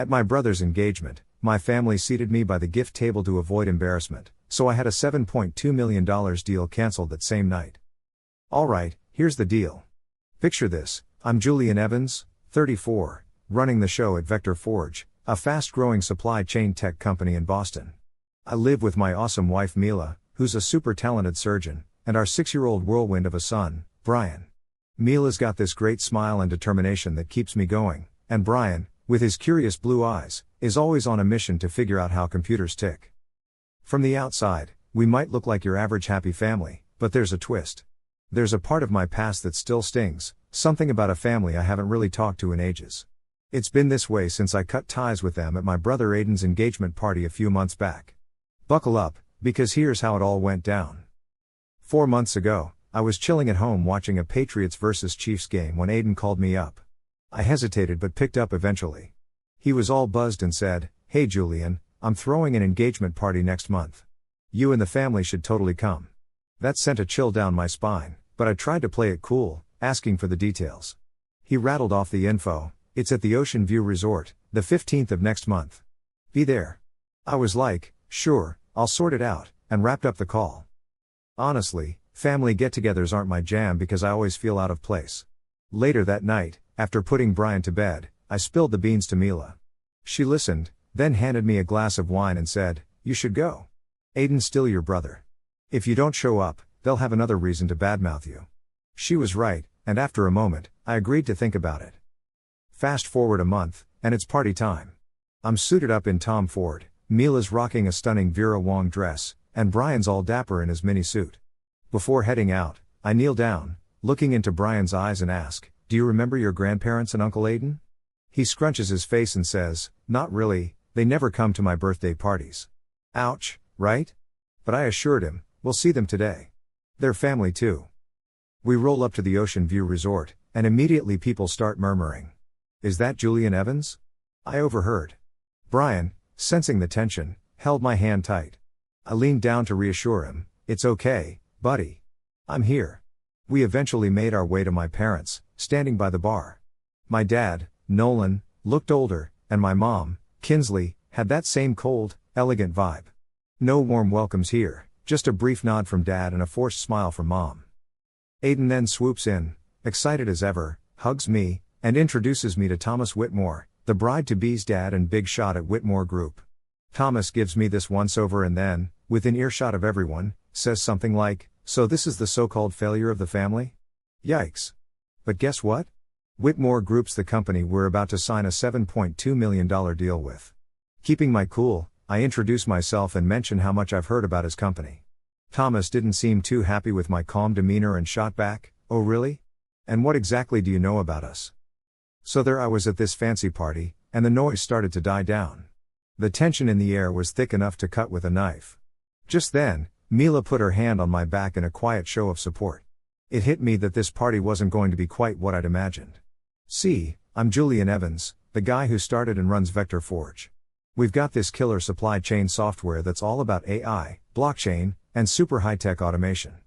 At my brother's engagement, my family seated me by the gift table to avoid embarrassment, so I had a $7.2 million deal cancelled that same night. Alright, here's the deal. Picture this, I'm Julian Evans, 34, running the show at Vector Forge, a fast-growing supply chain tech company in Boston. I live with my awesome wife Mila, who's a super talented surgeon, and our 6-year-old whirlwind of a son, Brian. Mila's got this great smile and determination that keeps me going, and Brian, with his curious blue eyes, is always on a mission to figure out how computers tick. From the outside, we might look like your average happy family, but there's a twist. There's a part of my past that still stings, something about a family I haven't really talked to in ages. It's been this way since I cut ties with them at my brother Aiden's engagement party a few months back. Buckle up, because here's how it all went down. 4 months ago, I was chilling at home watching a Patriots vs Chiefs game when Aiden called me up. I hesitated but picked up eventually. He was all buzzed and said, "Hey Julian, I'm throwing an engagement party next month. You and the family should totally come." That sent a chill down my spine, but I tried to play it cool, asking for the details. He rattled off the info. "It's at the Ocean View Resort, the 15th of next month. Be there." I was like, "Sure, I'll sort it out," and wrapped up the call. Honestly, family get-togethers aren't my jam because I always feel out of place. Later that night, after putting Brian to bed, I spilled the beans to Mila. She listened, then handed me a glass of wine and said, "You should go. Aiden's still your brother. If you don't show up, they'll have another reason to badmouth you." She was right, and after a moment, I agreed to think about it. Fast forward a month, and it's party time. I'm suited up in Tom Ford, Mila's rocking a stunning Vera Wang dress, and Brian's all dapper in his mini suit. Before heading out, I kneel down, looking into Brian's eyes and ask, "Do you remember your grandparents and Uncle Aiden?" He scrunches his face and says, "Not really, they never come to my birthday parties." Ouch, right? But I assured him, "We'll see them today. They're family too." We roll up to the Ocean View Resort, and immediately people start murmuring. "Is that Julian Evans?" I overheard. Brian, sensing the tension, held my hand tight. I leaned down to reassure him, "It's okay, buddy. I'm here." We eventually made our way to my parents, standing by the bar. My dad, Nolan, looked older, and my mom, Kinsley, had that same cold, elegant vibe. No warm welcomes here, just a brief nod from dad and a forced smile from mom. Aiden then swoops in, excited as ever, hugs me, and introduces me to Thomas Whitmore, the bride-to-be's dad and big shot at Whitmore Group. Thomas gives me this once-over and then, within earshot of everyone, says something like, "So this is the so-called failure of the family? Yikes. But guess what? Whitmore Group's the company we're about to sign a $7.2 million deal with." Keeping my cool, I introduce myself and mention how much I've heard about his company. Thomas didn't seem too happy with my calm demeanor and shot back, "Oh really? And what exactly do you know about us?" So there I was at this fancy party, and the noise started to die down. The tension in the air was thick enough to cut with a knife. Just then, Mila put her hand on my back in a quiet show of support. It hit me that this party wasn't going to be quite what I'd imagined. "See, I'm Julian Evans, the guy who started and runs Vector Forge. We've got this killer supply chain software that's all about AI, blockchain, and super high-tech automation.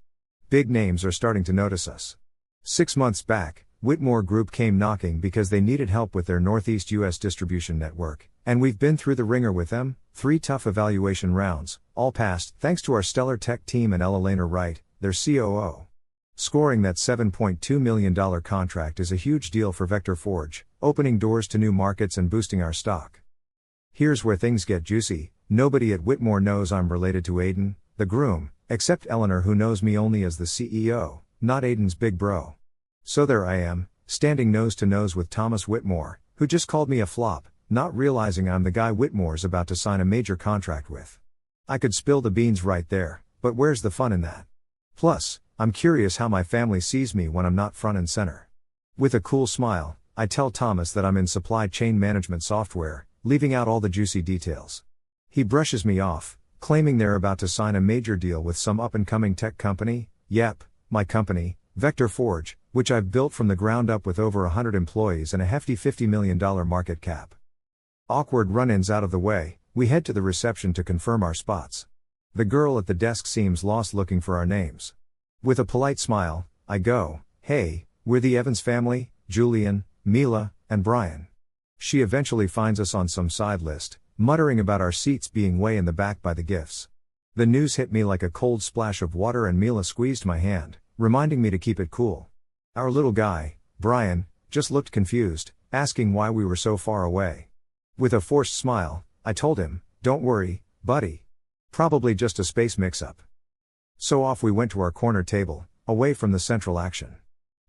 Big names are starting to notice us. 6 months back, Whitmore Group came knocking because they needed help with their Northeast US distribution network, and we've been through the ringer with them, 3 tough evaluation rounds, all passed thanks to our stellar tech team and Elena Wright, their COO. Scoring that $7.2 million contract is a huge deal for Vector Forge, opening doors to new markets and boosting our stock. Here's where things get juicy. Nobody at Whitmore knows I'm related to Aiden, the groom, except Eleanor, who knows me only as the CEO, not Aiden's big bro. So there I am, standing nose to nose with Thomas Whitmore, who just called me a flop, not realizing I'm the guy Whitmore's about to sign a major contract with. I could spill the beans right there, but where's the fun in that? Plus, I'm curious how my family sees me when I'm not front and center. With a cool smile, I tell Thomas that I'm in supply chain management software, leaving out all the juicy details. He brushes me off, claiming they're about to sign a major deal with some up-and-coming tech company. Yep, my company, Vector Forge, which I've built from the ground up with over 100 employees and a hefty $50 million market cap. Awkward run-ins out of the way, we head to the reception to confirm our spots. The girl at the desk seems lost looking for our names. With a polite smile, I go, "Hey, we're the Evans family, Julian, Mila, and Brian." She eventually finds us on some side list, muttering about our seats being way in the back by the gifts. The news hit me like a cold splash of water and Mila squeezed my hand, reminding me to keep it cool. Our little guy, Brian, just looked confused, asking why we were so far away. With a forced smile, I told him, "Don't worry, buddy. Probably just a space mix-up." So off we went to our corner table, away from the central action.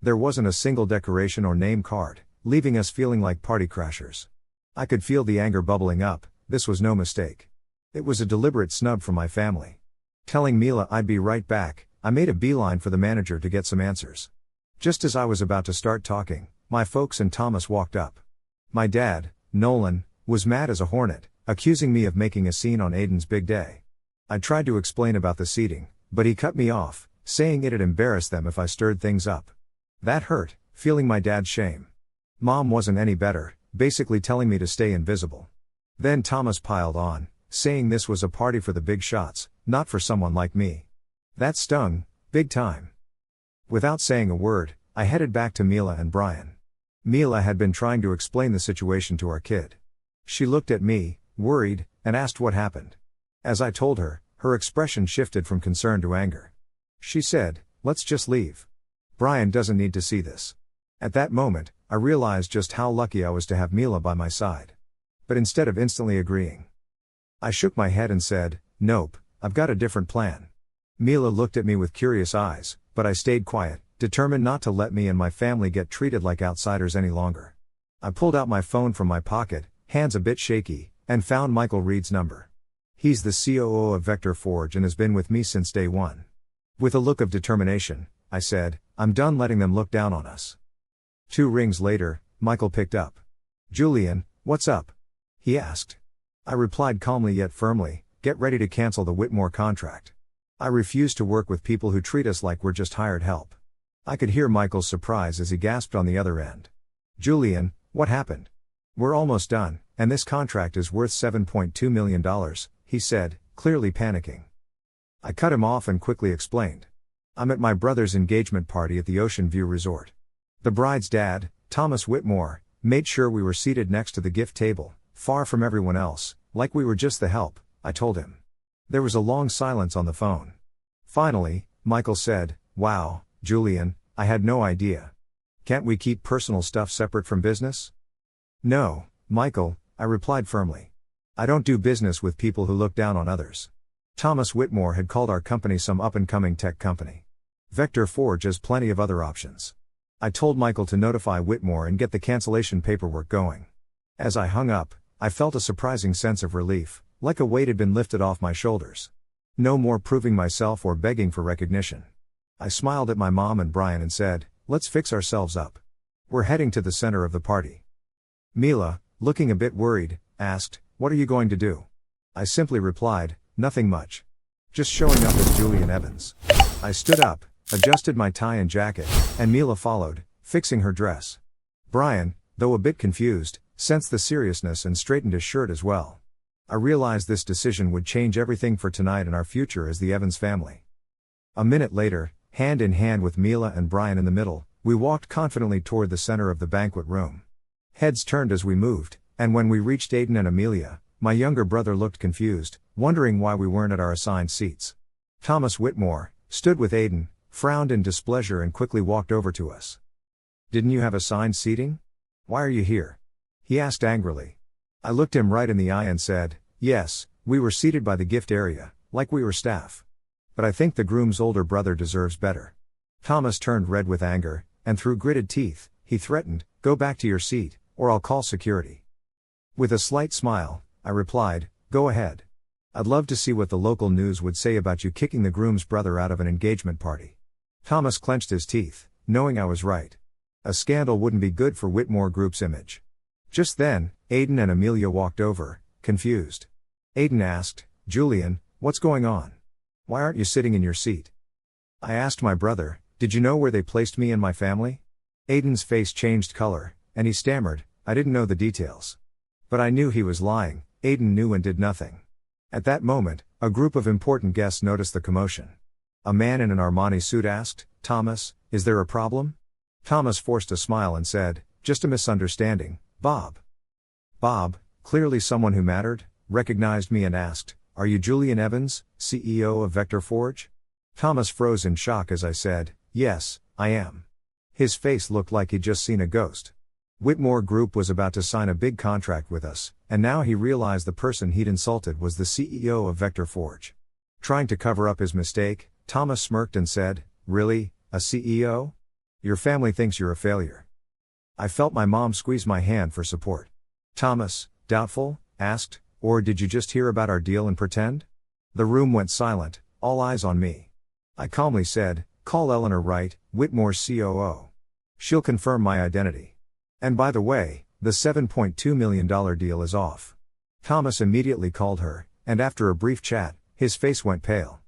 There wasn't a single decoration or name card, leaving us feeling like party crashers. I could feel the anger bubbling up. This was no mistake. It was a deliberate snub from my family. Telling Mila I'd be right back, I made a beeline for the manager to get some answers. Just as I was about to start talking, my folks and Thomas walked up. My dad, Nolan, was mad as a hornet, accusing me of making a scene on Aiden's big day. I tried to explain about the seating, but he cut me off, saying it'd embarrass them if I stirred things up. That hurt, feeling my dad's shame. Mom wasn't any better, basically telling me to stay invisible. Then Thomas piled on, saying this was a party for the big shots, not for someone like me. That stung, big time. Without saying a word, I headed back to Mila and Brian. Mila had been trying to explain the situation to our kid. She looked at me, worried, and asked what happened. As I told her, her expression shifted from concern to anger. She said, "Let's just leave. Brian doesn't need to see this." At that moment, I realized just how lucky I was to have Mila by my side. But instead of instantly agreeing, I shook my head and said, "Nope, I've got a different plan." Mila looked at me with curious eyes, but I stayed quiet, determined not to let me and my family get treated like outsiders any longer. I pulled out my phone from my pocket, hands a bit shaky, and found Michael Reed's number. He's the COO of Vector Forge and has been with me since day one. With a look of determination, I said, "I'm done letting them look down on us." 2 rings later, Michael picked up. "Julian, what's up?" he asked. I replied calmly yet firmly, "Get ready to cancel the Whitmore contract. I refuse to work with people who treat us like we're just hired help." I could hear Michael's surprise as he gasped on the other end. "Julian, what happened?" "We're almost done, and this contract is worth $7.2 million, he said, clearly panicking. I cut him off and quickly explained. "I'm at my brother's engagement party at the Ocean View Resort. The bride's dad, Thomas Whitmore, made sure we were seated next to the gift table, far from everyone else, like we were just the help," I told him. There was a long silence on the phone. Finally, Michael said, "Wow, Julian, I had no idea. Can't we keep personal stuff separate from business?" "No, Michael," I replied firmly. "I don't do business with people who look down on others." Thomas Whitmore had called our company some up-and-coming tech company. Vector Forge has plenty of other options. I told Michael to notify Whitmore and get the cancellation paperwork going. As I hung up, I felt a surprising sense of relief, like a weight had been lifted off my shoulders. No more proving myself or begging for recognition. I smiled at my mom and Brian and said, "Let's fix ourselves up. We're heading to the center of the party." Mila, looking a bit worried, asked, "What are you going to do?" I simply replied, "Nothing much. Just showing up as Julian Evans." I stood up, adjusted my tie and jacket, and Mila followed, fixing her dress. Brian, though a bit confused, sensed the seriousness and straightened his shirt as well. I realized this decision would change everything for tonight and our future as the Evans family. A minute later, hand in hand with Mila and Brian in the middle, we walked confidently toward the center of the banquet room. Heads turned as we moved, and when we reached Aiden and Amelia, my younger brother looked confused, wondering why we weren't at our assigned seats. Thomas Whitmore stood with Aiden, frowned in displeasure and quickly walked over to us. "Didn't you have assigned seating? Why are you here?" he asked angrily. I looked him right in the eye and said, "Yes, we were seated by the gift area, like we were staff. But I think the groom's older brother deserves better." Thomas turned red with anger, and through gritted teeth, he threatened, "Go back to your seat, or I'll call security." With a slight smile, I replied, "Go ahead. I'd love to see what the local news would say about you kicking the groom's brother out of an engagement party." Thomas clenched his teeth, knowing I was right. A scandal wouldn't be good for Whitmore Group's image. Just then, Aiden and Amelia walked over, confused. Aiden asked, "Julian, what's going on? Why aren't you sitting in your seat?" I asked my brother, "Did you know where they placed me and my family?" Aiden's face changed color, and he stammered, "I didn't know the details." But I knew he was lying. Aiden knew and did nothing. At that moment, a group of important guests noticed the commotion. A man in an Armani suit asked, "Thomas, is there a problem?" Thomas forced a smile and said, "Just a misunderstanding, Bob." Bob, clearly someone who mattered, recognized me and asked, "Are you Julian Evans, CEO of Vector Forge?" Thomas froze in shock as I said, "Yes, I am." His face looked like he'd just seen a ghost. Whitmore Group was about to sign a big contract with us, and now he realized the person he'd insulted was the CEO of Vector Forge. Trying to cover up his mistake, Thomas smirked and said, "Really, a CEO? Your family thinks you're a failure." I felt my mom squeeze my hand for support. "Thomas, doubtful?" asked, "or did you just hear about our deal and pretend?" The room went silent, all eyes on me. I calmly said, "Call Eleanor Wright, Whitmore's COO. She'll confirm my identity. And by the way, the $7.2 million deal is off." Thomas immediately called her, and after a brief chat, his face went pale.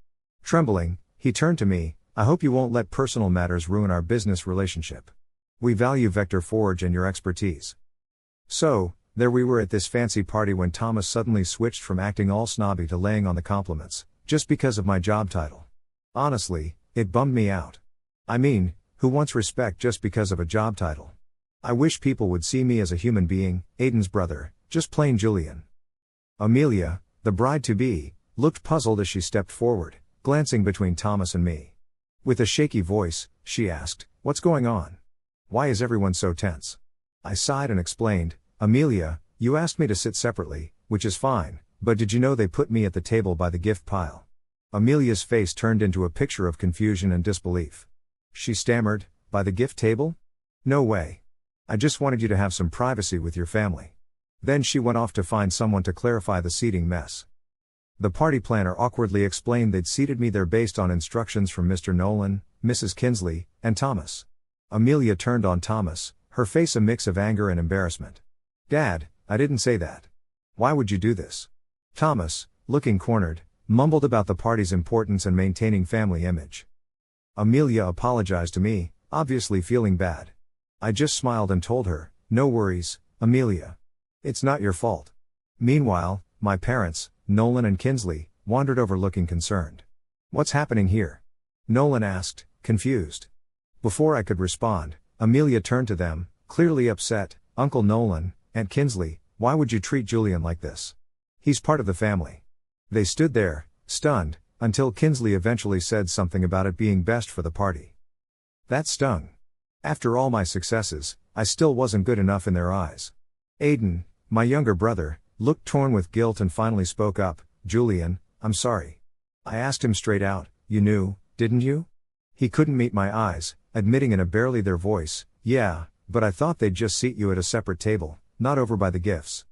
Trembling, he turned to me, "I hope you won't let personal matters ruin our business relationship. We value Vector Forge and your expertise." So, there we were at this fancy party when Thomas suddenly switched from acting all snobby to laying on the compliments, just because of my job title. Honestly, it bummed me out. I mean, who wants respect just because of a job title? I wish people would see me as a human being, Aiden's brother, just plain Julian. Amelia, the bride-to-be, looked puzzled as she stepped forward, glancing between Thomas and me. With a shaky voice, she asked, "What's going on? Why is everyone so tense?" I sighed and explained, "Amelia, you asked me to sit separately, which is fine, but did you know they put me at the table by the gift pile?" Amelia's face turned into a picture of confusion and disbelief. She stammered, "By the gift table? No way. I just wanted you to have some privacy with your family." Then she went off to find someone to clarify the seating mess. The party planner awkwardly explained they'd seated me there based on instructions from Mr. Nolan, Mrs. Kinsley, and Thomas. Amelia turned on Thomas, her face a mix of anger and embarrassment. "Dad, I didn't say that. Why would you do this?" Thomas, looking cornered, mumbled about the party's importance and maintaining family image. Amelia apologized to me, obviously feeling bad. I just smiled and told her, "No worries, Amelia. It's not your fault." Meanwhile, my parents, Nolan and Kinsley, wandered over looking concerned. "What's happening here?" Nolan asked, confused. Before I could respond, Amelia turned to them, clearly upset. "Uncle Nolan, Aunt Kinsley, why would you treat Julian like this? He's part of the family." They stood there, stunned, until Kinsley eventually said something about it being best for the party. That stung. After all my successes, I still wasn't good enough in their eyes. Aiden, my younger brother, looked torn with guilt and finally spoke up, "Julian, I'm sorry." I asked him straight out, "You knew, didn't you?" He couldn't meet my eyes, admitting in a barely there voice, "Yeah, but I thought they'd just seat you at a separate table, not over by the gifts."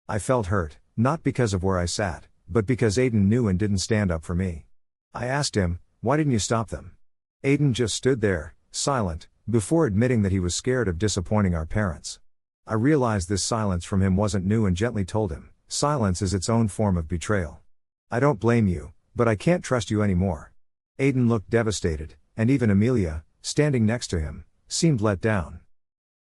I felt hurt, not because of where I sat, but because Aiden knew and didn't stand up for me. I asked him, "Why didn't you stop them?" Aiden just stood there, silent, before admitting that he was scared of disappointing our parents. I realized this silence from him wasn't new and gently told him, "Silence is its own form of betrayal. I don't blame you, but I can't trust you anymore." Aiden looked devastated, and even Amelia, standing next to him, seemed let down.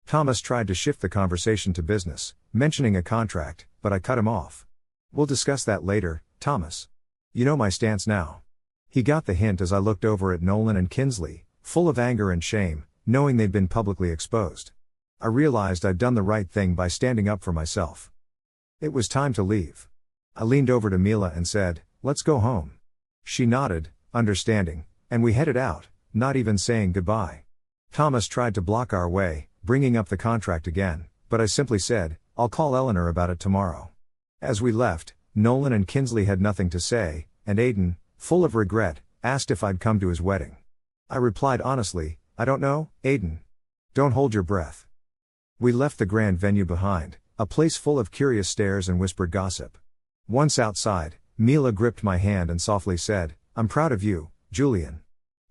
Thomas tried to shift the conversation to business, mentioning a contract, but I cut him off. "We'll discuss that later, Thomas. You know my stance now." He got the hint as I looked over at Nolan and Kinsley, full of anger and shame, knowing they'd been publicly exposed. I realized I'd done the right thing by standing up for myself. It was time to leave. I leaned over to Mila and said, "Let's go home." She nodded, understanding, and we headed out, not even saying goodbye. Thomas tried to block our way, bringing up the contract again, but I simply said, "I'll call Eleanor about it tomorrow." As we left, Nolan and Kinsley had nothing to say, and Aiden, full of regret, asked if I'd come to his wedding. I replied honestly, "I don't know, Aiden. Don't hold your breath." We left the grand venue behind, a place full of curious stares and whispered gossip. Once outside, Mila gripped my hand and softly said, "I'm proud of you, Julian.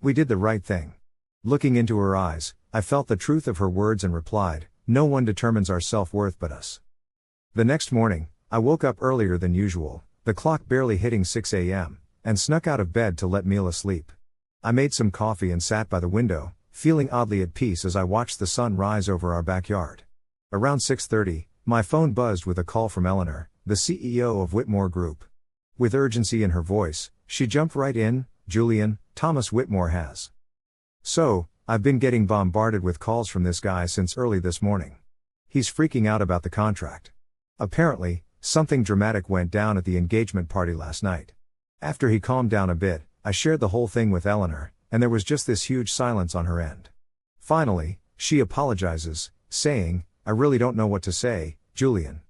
We did the right thing." Looking into her eyes, I felt the truth of her words and replied, "No one determines our self-worth but us." The next morning, I woke up earlier than usual, the clock barely hitting 6 a.m., and snuck out of bed to let Mila sleep. I made some coffee and sat by the window, feeling oddly at peace as I watched the sun rise over our backyard. Around 6:30, my phone buzzed with a call from Eleanor, the CEO of Whitmore Group. With urgency in her voice, she jumped right in, "Julian, Thomas Whitmore has." "So, I've been getting bombarded with calls from this guy since early this morning. He's freaking out about the contract. Apparently, something dramatic went down at the engagement party last night. After he calmed down a bit, I shared the whole thing with Eleanor, and there was just this huge silence on her end. Finally, she apologizes, saying, "I really don't know what to say, Julian.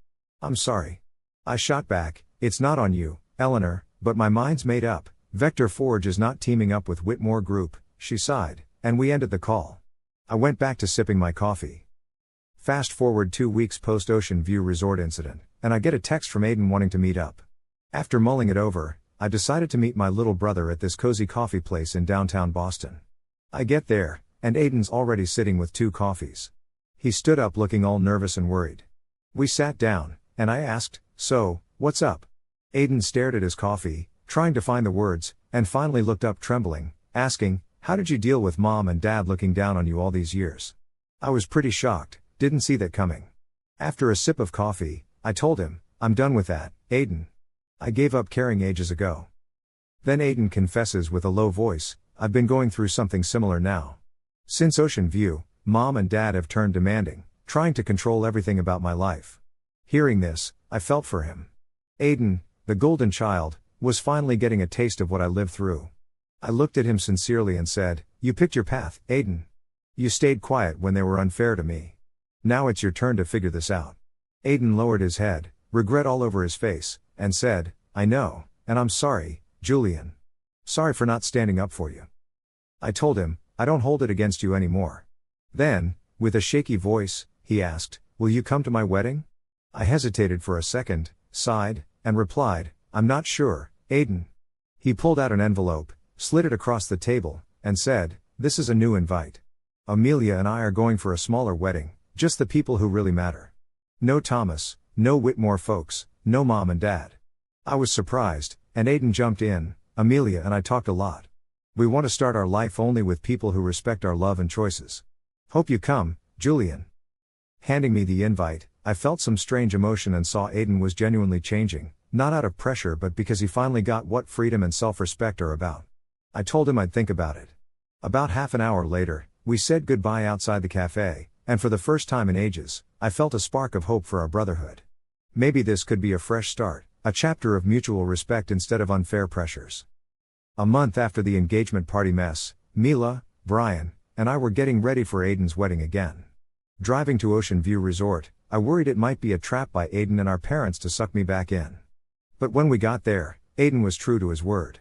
I'm sorry." I shot back, "It's not on you, Eleanor, but my mind's made up. Vector Forge is not teaming up with Whitmore Group," she sighed, and we ended the call. I went back to sipping my coffee. Fast forward 2 weeks post Ocean View Resort incident, and I get a text from Aiden wanting to meet up. After mulling it over, I decided to meet my little brother at this cozy coffee place in downtown Boston. I get there, and Aiden's already sitting with 2 coffees. He stood up looking all nervous and worried. We sat down, and I asked, "So, what's up?" Aiden stared at his coffee, trying to find the words, and finally looked up trembling, asking, "How did you deal with mom and dad looking down on you all these years?" I was pretty shocked, didn't see that coming. After a sip of coffee, I told him, "I'm done with that, Aiden. I gave up caring ages ago." Then Aiden confesses with a low voice, "I've been going through something similar now. Since Ocean View, mom and dad have turned demanding, trying to control everything about my life." Hearing this, I felt for him. Aiden, the golden child, was finally getting a taste of what I lived through. I looked at him sincerely and said, "You picked your path, Aiden. You stayed quiet when they were unfair to me. Now it's your turn to figure this out." Aiden lowered his head, regret all over his face, and said, "I know, and I'm sorry, Julian. Sorry for not standing up for you." I told him, "I don't hold it against you anymore." Then, with a shaky voice, he asked, "Will you come to my wedding?" I hesitated for a second, sighed, and replied, "I'm not sure, Aiden." He pulled out an envelope, slid it across the table, and said, "This is a new invite. Amelia and I are going for a smaller wedding, just the people who really matter. No Thomas, no Whitmore folks, no mom and dad." I was surprised, and Aiden jumped in, "Amelia and I talked a lot. We want to start our life only with people who respect our love and choices. Hope you come, Julian." Handing me the invite, I felt some strange emotion and saw Aiden was genuinely changing, not out of pressure but because he finally got what freedom and self-respect are about. I told him I'd think about it. About half an hour later, we said goodbye outside the cafe, and for the first time in ages, I felt a spark of hope for our brotherhood. Maybe this could be a fresh start, a chapter of mutual respect instead of unfair pressures. A month after the engagement party mess, Mila, Brian, and I were getting ready for Aiden's wedding again. Driving to Ocean View Resort, I worried it might be a trap by Aiden and our parents to suck me back in. But when we got there, Aiden was true to his word.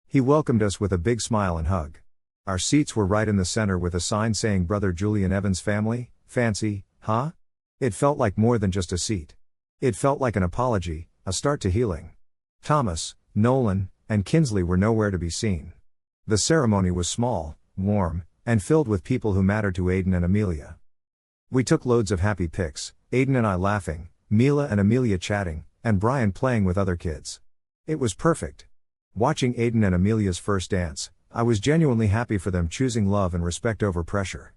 He welcomed us with a big smile and hug. Our seats were right in the center with a sign saying Brother Julian Evans Family. Fancy, huh? It felt like more than just a seat. It felt like an apology, a start to healing. Thomas, Nolan, and Kinsley were nowhere to be seen. The ceremony was small, warm, and filled with people who mattered to Aiden and Amelia. We took loads of happy pics, Aiden and I laughing, Mila and Amelia chatting, and Brian playing with other kids. It was perfect. Watching Aiden and Amelia's first dance, I was genuinely happy for them choosing love and respect over pressure.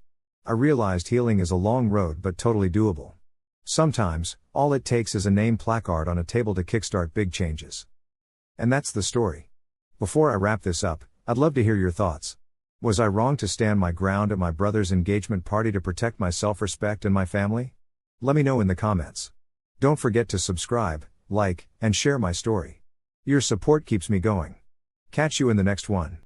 I realized healing is a long road but totally doable. Sometimes, all it takes is a name placard on a table to kickstart big changes. And that's the story. Before I wrap this up, I'd love to hear your thoughts. Was I wrong to stand my ground at my brother's engagement party to protect my self-respect and my family? Let me know in the comments. Don't forget to subscribe, like, and share my story. Your support keeps me going. Catch you in the next one.